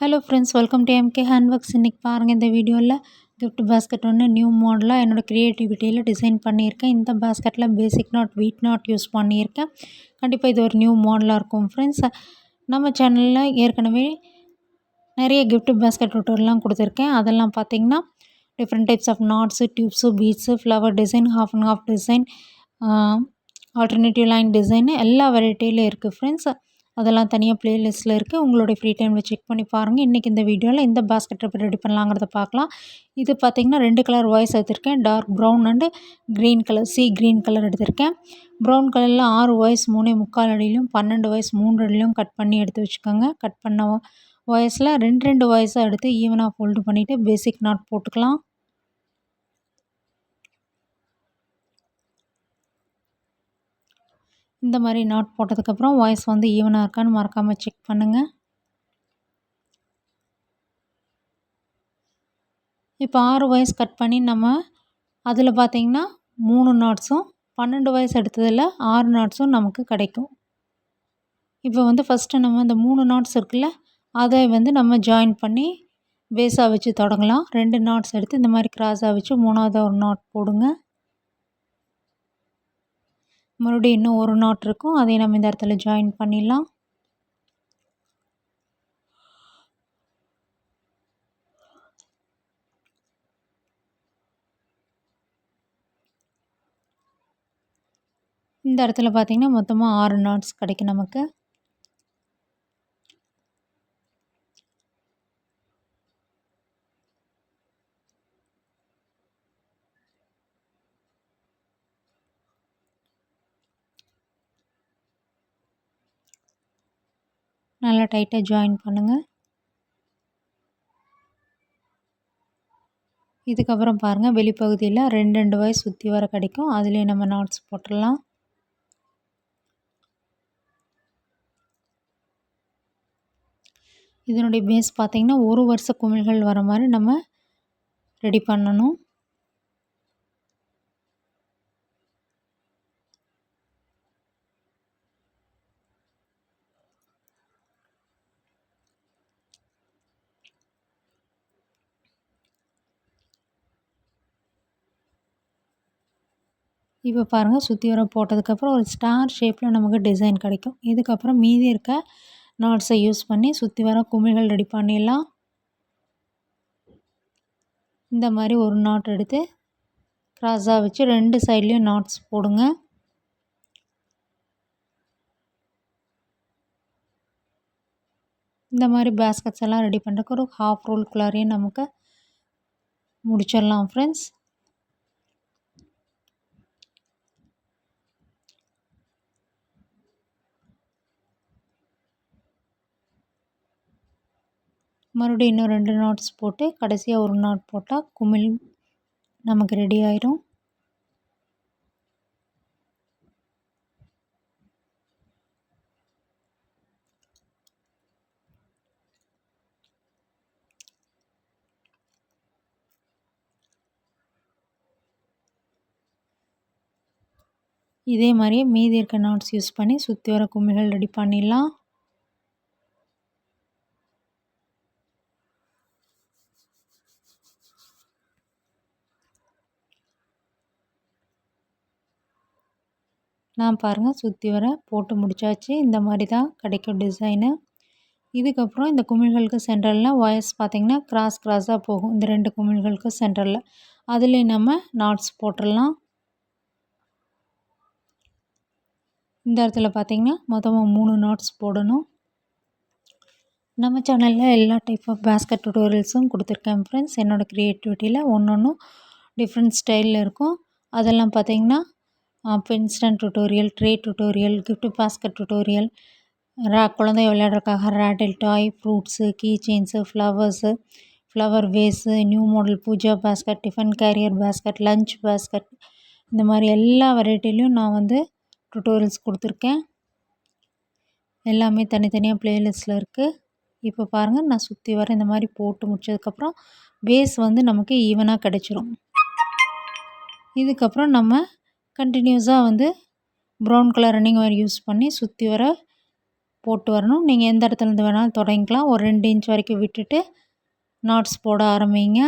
Hello friends, welcome to MK hand works. இன்றைக்கி பாருங்கள், இந்த வீடியோவில் கிஃப்ட் பேஸ்கெட் ஒன்று நியூ மாடலாக என்னோடய க்ரியேட்டிவிட்டியில் டிசைன் பண்ணியிருக்கேன். இந்த பேஸ்கெட்டில் பேசிக் நாட், வீட் நாட் யூஸ் பண்ணியிருக்கேன். கண்டிப்பாக இது ஒரு நியூ மாடலாக இருக்கும் ஃப்ரெண்ட்ஸ். நம்ம சேனலில் ஏற்கனவே நிறைய கிஃப்ட் பேஸ்கெட் டுட்டோரியல்லாம் கொடுத்துருக்கேன். அதெல்லாம் பார்த்திங்கன்னா different types of knots, tubes, beads, flower design, half and half design, alternative line design எல்லா வெரைட்டியிலும் இருக்குது ஃப்ரெண்ட்ஸ். அதெல்லாம் தனியாக ப்ளேலிஸ்ட்டில் இருக்குது. உங்களுடைய ஃப்ரீ டைமில் செக் பண்ணி பாருங்கள். இன்றைக்கி இந்த வீடியோவில் இந்த பேஸ்கெட் எப்படி ரெடி பண்ணலாங்கிறத பார்க்கலாம். இது பார்த்திங்கன்னா 2 கலர் வாய்ஸ் எடுத்திருக்கேன். Dark brown and green colour, green colour எடுத்திருக்கேன். ப்ரௌன் கலரில் 6 வாய்ஸ் 3.25 அடியிலும் 12 வாய்ஸ் 3 அடியிலும் கட் பண்ணி எடுத்து வச்சுக்கோங்க. கட் பண்ண வாய்ஸில் 2 வாய்ஸாக எடுத்து ஈவனாக ஃபோல்டு பண்ணிவிட்டு பேசிக் நாட் போட்டுக்கலாம். இந்த மாதிரி நாட் போட்டதுக்கப்புறம் வாய்ஸ் வந்து ஈவனாக இருக்கான்னு மறக்காமல் செக் பண்ணுங்கள். இப்போ 6 வாய்ஸ் கட் பண்ணி நம்ம அதில் பார்த்திங்கன்னா 3 நாட்ஸும் 12 வாய்ஸ் எடுத்ததில் 6 நாட்ஸும் நமக்கு கிடைக்கும். இப்போ வந்து ஃபஸ்ட்டு நம்ம இந்த 3 நாட்ஸ் இருக்குல்ல, அதை வந்து நம்ம ஜாயின் பண்ணி பேஸாக வச்சு தொடங்கலாம். 2 நாட்ஸ் எடுத்து இந்த மாதிரி கிராஸாக வச்சு 3ஆவது ஒரு நாட் போடுங்க. மறுபடியும் இன்னும் ஒரு நாட் இருக்கும், அதை நம்ம இந்த இடத்துல ஜாயின் பண்ணிடலாம். இந்த இடத்துல பார்த்திங்கன்னா மொத்தமாக 6 நாட்ஸ் கிடைக்கும் நமக்கு. நல்லா டைட்டாக ஜாயின் பண்ணுங்கள். இதுக்கப்புறம் பாருங்கள், வெளிப்பகுதியில் 2 வாய்ஸ் சுற்றி வர கிடைக்கும். அதுலேயே நம்ம நாட்ஸ் போட்டுடலாம். இதனுடைய பேஸ் பார்த்திங்கன்னா ஒரு வருஷ குமிழ்கள் வர மாதிரி நம்ம ரெடி பண்ணணும். இப்போ பாருங்கள், சுற்றி வர போட்டதுக்கப்புறம் ஒரு ஸ்டார் ஷேப்பில் நமக்கு டிசைன் கிடைக்கும். இதுக்கப்புறம் மீதி இருக்க நாட்ஸை யூஸ் பண்ணி சுற்றி வர குமிழ்கள் ரெடி பண்ணிடலாம். இந்த மாதிரி ஒரு நாட் எடுத்து கிராஸாக வச்சு 2 சைட்லேயும் நாட்ஸ் போடுங்க. இந்த மாதிரி பேஸ்கெட்ஸ் எல்லாம் ரெடி பண்ணுறதுக்கு ஒரு ஹாஃப் ரோல்குள்ளாரையும் நமக்கு முடிச்சிடலாம் ஃப்ரெண்ட்ஸ். மறுபடியும் இன்னும் 2 நாட்ஸ் போட்டு கடைசியாக ஒரு நாட் போட்டால் குமிழ் நமக்கு ரெடி ஆயிரும். இதே மாதிரியே மீதி இருக்க நாட்ஸ் யூஸ் பண்ணி சுற்றி வர குமிழ்கள் ரெடி பண்ணிடலாம். நான் பாருங்கள் சுற்றி வர போட்டு முடித்தாச்சு. இந்த மாதிரி தான் கிடைக்கும் டிசைனு. இதுக்கப்புறம் இந்த குமிழ்களுக்கு சென்டரில் வாய்ஸ் பார்த்திங்கன்னா கிராஸாக போகும். இந்த 2 குமிழ்களுக்கு சென்டரில் அதுலேயும் நம்ம நாட்ஸ் போட்டுடலாம். இந்த இடத்துல பார்த்திங்கன்னா மொத்தமாக 3 நாட்ஸ் போடணும். நம்ம சேனலில் எல்லா டைப் ஆஃப் பேஸ்கெட் டுட்டோரியல்ஸும் கொடுத்துருக்கேன் ஃப்ரெண்ட்ஸ். என்னோடய க்ரியேட்டிவிட்டியில் ஒன்றும் டிஃப்ரெண்ட் ஸ்டைலில் இருக்கும். அதெல்லாம் பார்த்திங்கன்னா pen stand tutorial, tray tutorial, gift basket tutorial, குழந்தை விளையாடுறதுக்காக rattle toy, fruits, key chains, flowers, flower vase, new model pooja basket, tiffin carrier basket, lunch basket, இந்த மாதிரி எல்லா வெரைட்டிலையும் நான் வந்து டுட்டோரியல்ஸ் கொடுத்துருக்கேன். எல்லாமே தனித்தனியாக ப்ளேலிஸ்ட்டில் இருக்குது. இப்போ பாருங்கள், நான் சுற்றி வர இந்த மாதிரி போட்டு முடிச்சதுக்கப்புறம் பேஸ் வந்து நமக்கு ஈவனாக கிடச்சிரும். இதுக்கப்புறம் நம்ம கண்டினியூஸாக வந்து brown colour running wire use பண்ணி சுற்றி வர போட்டு வரணும். நீங்கள் எந்த இடத்துலேருந்து வேணாலும் தொடங்கிக்கலாம். ஒரு 2 இன்ச் வரைக்கும் விட்டுட்டு நாட்ஸ் போட ஆரம்பிங்க.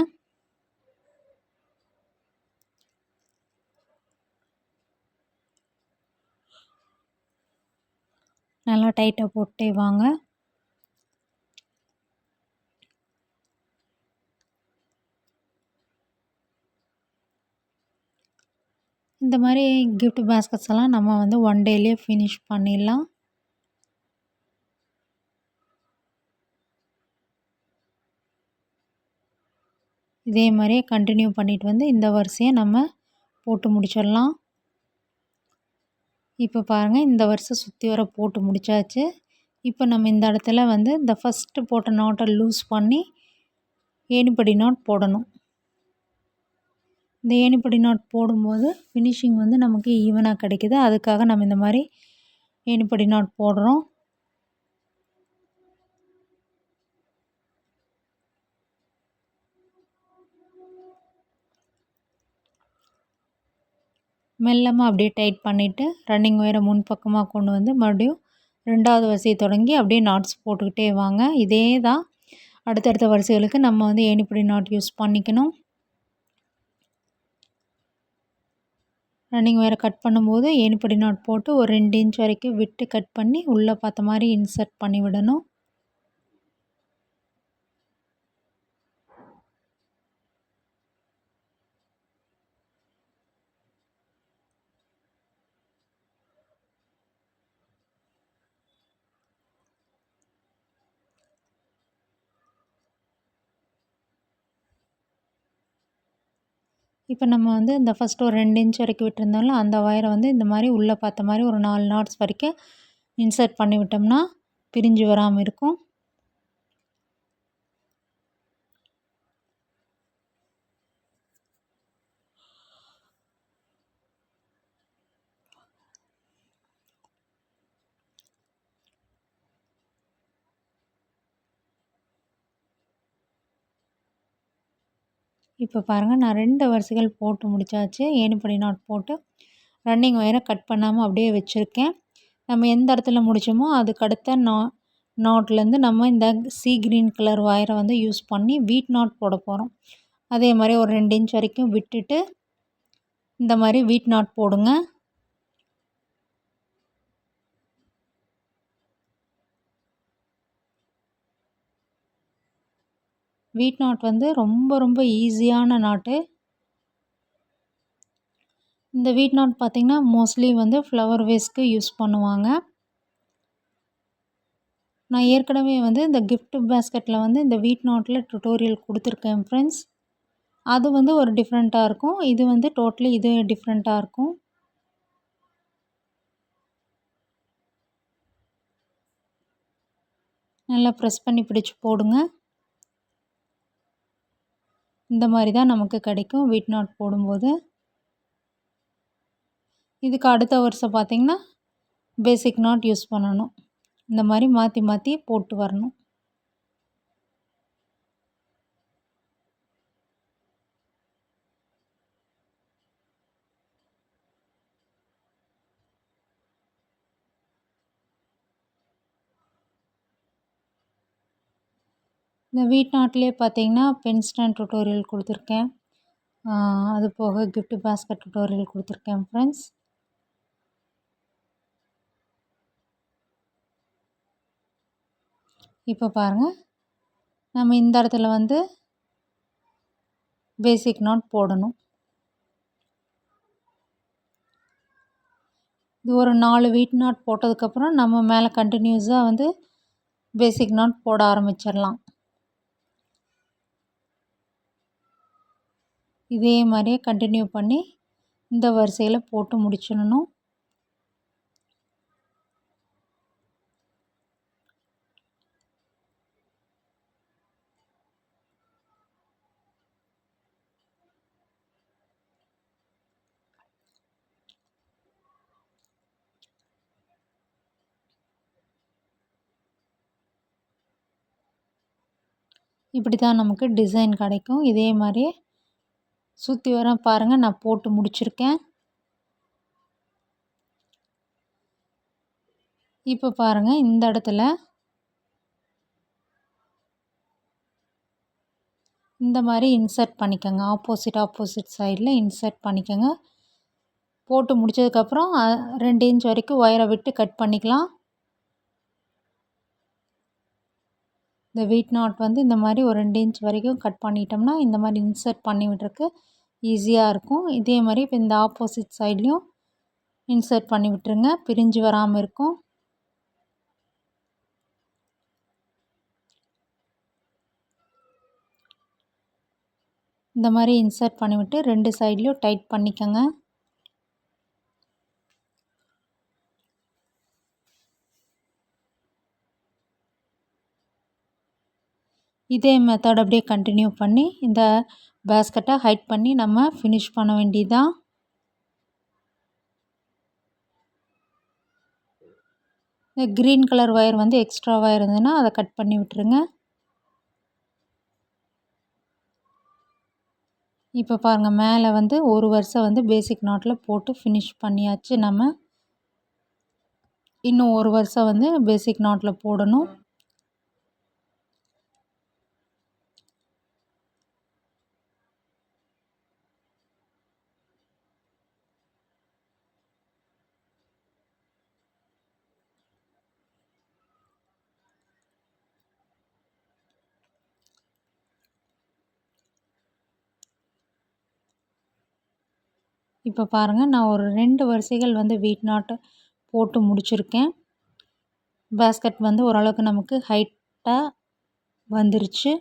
நல்லா டைட்டாக போட்டே வாங்க. இந்த மாதிரி கிஃப்ட் பேஸ்கெட்ஸ் எல்லாம் நம்ம வந்து 1 டேலேயே ஃபினிஷ் பண்ணிடலாம். இதே மாதிரியே கண்டினியூ பண்ணிட்டு வந்து இந்த வரிசையை நம்ம போட்டு முடிச்சிடலாம். இப்போ பாருங்கள், இந்த வரிசை சுற்றி வர போட்டு முடிச்சாச்சு. இப்போ நம்ம இந்த இடத்துல வந்து இந்த ஃபஸ்ட்டு போட்ட நாட்டை லூஸ் பண்ணி ஏணிப்படி நாட் போடணும். இந்த ஏணிப்படி நாட் போடும்போது ஃபினிஷிங் வந்து நமக்கு ஈவனாக கிடைக்குது. அதுக்காக நம்ம இந்த மாதிரி ஏணிப்படி நாட் போடுறோம். மெல்லமாக அப்படியே டைட் பண்ணிவிட்டு ரன்னிங் ஒயரை முன்பக்கமாக கொண்டு வந்து மறுபடியும் 2வது வரிசையை தொடங்கி அப்படியே நாட்ஸ் போட்டுக்கிட்டே வாங்க. இதே தான் அடுத்தடுத்த வரிசைகளுக்கு நம்ம வந்து ஏணிப்படி நாட் யூஸ் பண்ணிக்கணும். ரன்னிங் ஒயரை கட் பண்ணும்போது ஏணிப்படி நாட் போட்டு ஒரு 2 இன்ச் வரைக்கும் விட்டு கட் பண்ணி உள்ளே பார்த்த மாதிரி இன்சர்ட் பண்ணி விடணும். இப்போ நம்ம வந்து இந்த ஃபஸ்ட்டு ஒரு 2 இன்ச் வரைக்கும் விட்டுருந்தோம்ல, அந்த ஒயரை வந்து இந்த மாதிரி உள்ளே பார்த்த மாதிரி ஒரு 4 நாட்ஸ் வரைக்கும் இன்சர்ட் பண்ணி விட்டோம்னா பிரிஞ்சு வராமல் இருக்கும். இப்போ பாருங்கள், நான் 2 வரிசைகள் போட்டு முடிச்சாச்சு. ஏணிப்படி நாட் போட்டு ரன்னிங் ஒயரை கட் பண்ணாமல் அப்படியே வச்சுருக்கேன். நம்ம எந்த இடத்துல முடித்தோமோ அதுக்கு அடுத்த நாட்லேருந்து நம்ம இந்த சீ கிரீன் கலர் ஒயரை வந்து யூஸ் பண்ணி வீட் நாட் போட போகிறோம். அதே மாதிரி ஒரு 2 இன்ச் வரைக்கும் விட்டுட்டு இந்த மாதிரி வீட் நாட் போடுங்க. வீட் நாட் வந்து ரொம்ப ரொம்ப ஈஸியான நாட்டு. இந்த வீட் நாட் பார்த்திங்கன்னா மோஸ்ட்லி வந்து ஃப்ளவர் வேஸ்க்கு யூஸ் பண்ணுவாங்க. நான் ஏற்கனவே வந்து இந்த கிஃப்ட் பேஸ்கெட்டில் வந்து இந்த வீட் நாட்டில் டுட்டோரியல் கொடுத்துருக்கேன் ஃப்ரெண்ட்ஸ். அது வந்து ஒரு டிஃப்ரெண்ட்டாக இருக்கும். இது வந்து டோட்டலி இது டிஃப்ரெண்ட்டாக இருக்கும். நல்லா ப்ரெஸ் பண்ணி பிடிச்சி போடுங்க. இந்த மாதிரி தான் நமக்கு கிடைக்கும் வீட் நாட் போடும்போது. இதுக்கு அடுத்த வருஷம் பார்த்திங்கன்னா பேசிக் நாட் யூஸ் பண்ணணும். இந்த மாதிரி மாற்றி மாற்றி போட்டு வரணும். இந்த வீட் நாட்லேயே பார்த்திங்கன்னா பென் ஸ்டாண்ட் டுட்டோரியல் கொடுத்துருக்கேன். அது போக கிஃப்ட் பேஸ்கெட் டுட்டோரியல் கொடுத்துருக்கேன் ஃப்ரெண்ட்ஸ். இப்போ பாருங்கள், நம்ம இந்த இடத்துல வந்து பேசிக் நாட் போடணும். இது ஒரு 4 வீட் நாட் போட்டதுக்கப்புறம் நம்ம மேலே கண்டினியூஸாக வந்து பேசிக் நாட் போட ஆரம்பிச்சிடலாம். இதே மாதிரியே கண்டினியூ பண்ணி இந்த வரிசையில் போட்டு முடிச்சிடணும். இப்படி தான் நமக்கு டிசைன் கிடைக்கும். இதே மாதிரியே சுற்றி வர பாருங்கள், நான் போட்டு முடிச்சிருக்கேன். இப்போ பாருங்கள், இந்த இடத்துல இந்த மாதிரி இன்சர்ட் பண்ணிக்கோங்க. ஆப்போசிட் சைடில் இன்சர்ட் பண்ணிக்கோங்க. போட்டு முடித்ததுக்கப்புறம் 2 இன்ச் வரைக்கும் ஒயரை விட்டு கட் பண்ணிக்கலாம். இந்த வீட் நாட் வந்து இந்த மாதிரி ஒரு 2 இன்ச் வரைக்கும் கட் பண்ணிட்டோம்னா இந்த மாதிரி இன்சர்ட் பண்ணி விட்றதுக்கு ஈஸியாக இருக்கும். இதே மாதிரி இப்போ இந்த ஆப்போசிட் சைட்லேயும் இன்சர்ட் பண்ணி விட்டுருங்க, பிரிஞ்சு வராமல் இருக்கும். இந்த மாதிரி இன்சர்ட் பண்ணிவிட்டு 2 சைட்லேயும் டைட் பண்ணிக்கோங்க. இதே மெத்தட் அப்படியே கண்டினியூ பண்ணி இந்த பேஸ்கெட்டை ஹைட் பண்ணி நம்ம ஃபினிஷ் பண்ண வேண்டியதுதான். இந்த க்ரீன் கலர் ஒயர் வந்து எக்ஸ்ட்ரா ஒயர் இருந்ததுன்னா அதை கட் பண்ணி விட்டுருங்க. இப்போ பாருங்கள், மேலே வந்து ஒரு வரிசை வந்து பேசிக் நாட்டில் போட்டு ஃபினிஷ் பண்ணியாச்சு. நம்ம இன்னும் ஒரு வரிசை வந்து பேசிக் நாட்டில் போடணும். இப்போ பாருங்கள், நான் ஒரு 2 வரிசைகள் வந்து வீட் நாட்டு போட்டு முடிச்சிருக்கேன். பேஸ்கெட் வந்து ஓரளவுக்கு நமக்கு ஹைட்டாக வந்துருச்சு.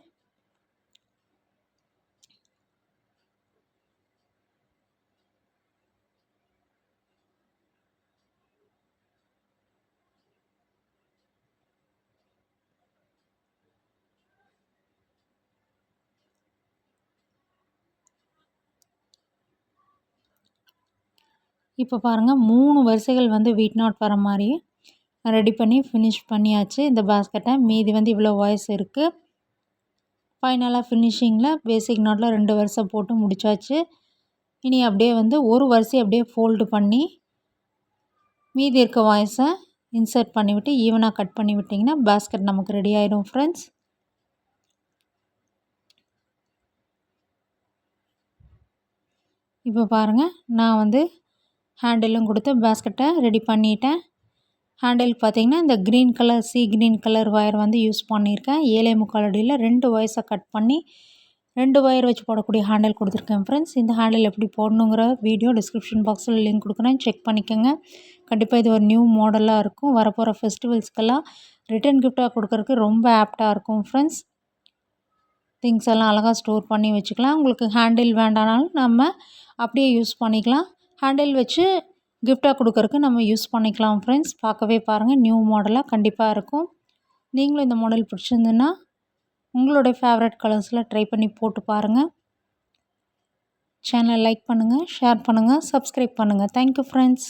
இப்போ பாருங்கள், 3 வரிசைகள் வந்து வீட் நாட் வர மாதிரி ரெடி பண்ணி ஃபினிஷ் பண்ணியாச்சு இந்த பேஸ்கெட்டை. மீதி வந்து இவ்வளோ ஒயர்ஸ் இருக்குது. ஃபைனலாக ஃபினிஷிங்கில் பேசிக் நாட்டில் 2 வரிசை போட்டு முடித்தாச்சு. இனி அப்படியே வந்து ஒரு வரிசை அப்படியே ஃபோல்டு பண்ணி மீதி இருக்க ஒயர்ஸை இன்சர்ட் பண்ணிவிட்டு ஈவனாக கட் பண்ணி விட்டிங்கன்னா பேஸ்கெட் நமக்கு ரெடி ஆகிடும் ஃப்ரெண்ட்ஸ். இப்போ பாருங்கள், நான் வந்து ஹேண்டிலும் கொடுத்து பேஸ்கெட்டை ரெடி பண்ணிட்டேன். ஹேண்டிலுக்கு பார்த்திங்கன்னா இந்த க்ரீன் கலர் ஒயர் வந்து யூஸ் பண்ணியிருக்கேன். 7.25 அடியில் 2 ஒயர்ஸை கட் பண்ணி 2 ஒயர் வச்சு போடக்கூடிய ஹேண்டில் கொடுத்துருக்கேன் ஃப்ரெண்ட்ஸ். இந்த ஹேண்டில் எப்படி போடணுங்கிற வீடியோ டிஸ்கிரிப்ஷன் பாக்ஸில் லிங்க் கொடுக்குறேன், செக் பண்ணிக்கோங்க. கண்டிப்பாக இது ஒரு நியூ மாடலாக இருக்கும். வரப்போகிற ஃபெஸ்டிவல்ஸ்க்கெல்லாம் ரிட்டன் கிஃப்டாக கொடுக்குறதுக்கு ரொம்ப ஆப்டாக இருக்கும் ஃப்ரெண்ட்ஸ். திங்ஸ் எல்லாம் அழகாக ஸ்டோர் பண்ணி வச்சுக்கலாம். உங்களுக்கு ஹேண்டில் வேண்டானாலும் நம்ம அப்படியே யூஸ் பண்ணிக்கலாம். ஹேண்டில் வச்சு கிஃப்டாக கொடுக்கறதுக்கு நம்ம யூஸ் பண்ணிக்கலாம் ஃப்ரெண்ட்ஸ். பார்க்கவே பாருங்கள், நியூ மாடலாக கண்டிப்பாக இருக்கும். நீங்களும் இந்த மாடல் பிடிச்சிருந்துன்னா உங்களுடைய ஃபேவரட் கலர்ஸில் ட்ரை பண்ணி போட்டு பாருங்கள். சேனலை லைக் பண்ணுங்கள், ஷேர் பண்ணுங்கள், சப்ஸ்கிரைப் பண்ணுங்கள். Thank you friends.